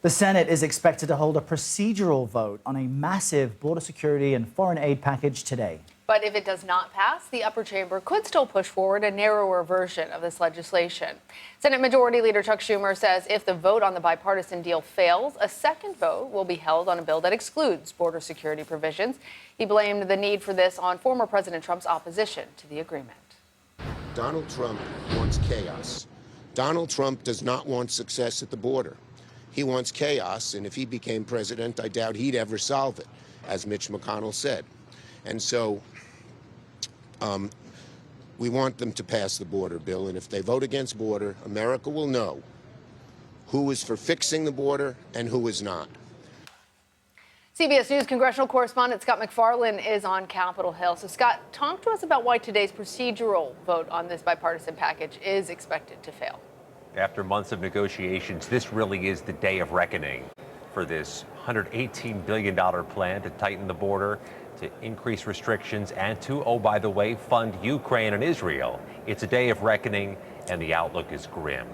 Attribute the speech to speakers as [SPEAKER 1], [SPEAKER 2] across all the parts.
[SPEAKER 1] The Senate is expected to hold a procedural vote on a massive border security and foreign aid package today.
[SPEAKER 2] But if it does not pass, the upper chamber could still push forward a narrower version of this legislation. Senate Majority Leader Chuck Schumer says if the vote on the bipartisan deal fails, a second vote will be held on a bill that excludes border security provisions. He blamed the need for this on former President Trump's opposition to the agreement.
[SPEAKER 3] Donald Trump wants chaos. Donald Trump does not want success at the border. He wants chaos, and if he became president, I doubt he'd ever solve it, as Mitch McConnell said. And so we want them to pass the border bill, and if they vote against border, America will know who is for fixing the border and who is not.
[SPEAKER 2] CBS News congressional correspondent Scott MacFarlane is on Capitol Hill. So, Scott, talk to us about why today's procedural vote on this bipartisan package is expected to fail.
[SPEAKER 4] After months of negotiations, this really is the day of reckoning for this $118 billion plan to tighten the border, to increase restrictions, and to, oh, by the way, fund Ukraine and Israel. It's a day of reckoning, and the outlook is grim.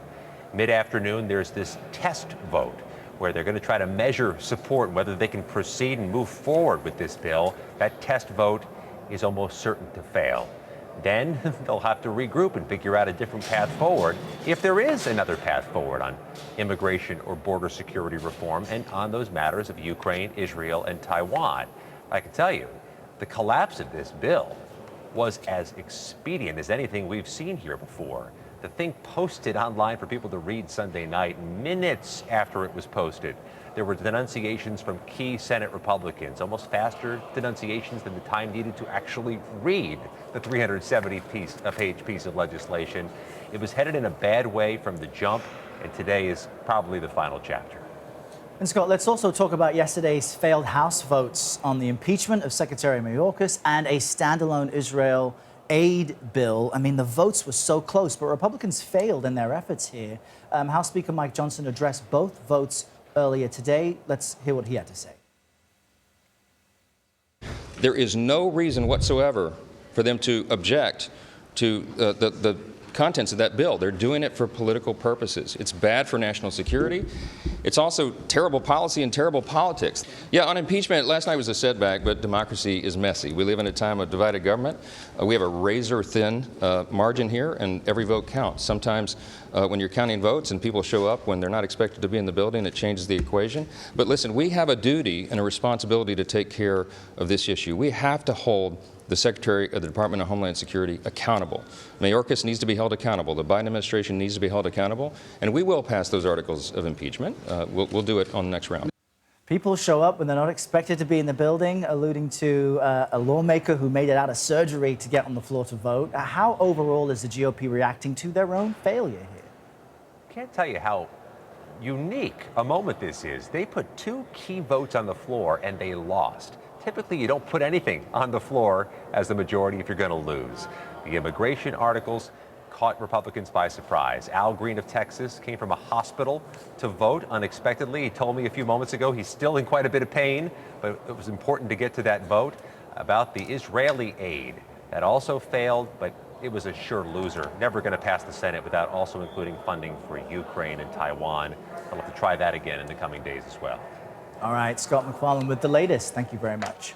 [SPEAKER 4] Mid-afternoon, there's this test vote where they're going to try to measure support, whether they can proceed and move forward with this bill. That test vote is almost certain to fail. Then they'll have to regroup and figure out a different path forward, if there is another path forward on immigration or border security reform and on those matters of Ukraine, Israel, and Taiwan. I can tell you, the collapse of this bill was as expedient as anything we've seen here before. The thing posted online for people to read Sunday night, minutes after it was posted, there were denunciations from key Senate Republicans, almost faster denunciations than the time needed to actually read the 370-page piece of legislation. It was headed in a bad way from the jump, and today is probably the final chapter.
[SPEAKER 1] And Scott, let's also talk about yesterday's failed House votes on the impeachment of Secretary Mayorkas and a standalone Israel aid bill. I mean, the votes were so close, but Republicans failed in their efforts here. House Speaker Mike Johnson addressed both votes earlier today. Let's hear what he had to say.
[SPEAKER 5] There is no reason whatsoever for them to object to the contents of that bill. They're doing it for political purposes. It's bad for national security. It's also terrible policy and terrible politics. Yeah, on impeachment, last night was a setback, but democracy is messy. We live in a time of divided government. We have a razor-thin margin here, and every vote counts. Sometimes when you're counting votes and people show up when they're not expected to be in the building, it changes the equation. But listen, we have a duty and a responsibility to take care of this issue. We have to hold the Secretary of the Department of Homeland Security accountable. Mayorkas needs to be held accountable. The Biden administration needs to be held accountable. And we will pass those articles of impeachment. We'll do it on the next round.
[SPEAKER 1] People show up when they're not expected to be in the building, alluding to a lawmaker who made it out of surgery to get on the floor to vote. How overall is the GOP reacting to their own failure here?
[SPEAKER 4] Can't tell you how unique a moment this is. They put two key votes on the floor and they lost. Typically, you don't put anything on the floor as the majority if you're going to lose. The immigration articles caught Republicans by surprise. Al Green of Texas came from a hospital to vote unexpectedly. He told me a few moments ago he's still in quite a bit of pain, but it was important to get to that vote. About the Israeli aid, that also failed, but it was a sure loser. Never going to pass the Senate without also including funding for Ukraine and Taiwan. I'll have to try that again in the coming days as well.
[SPEAKER 1] All right, Scott MacFarlane with the latest. Thank you very much.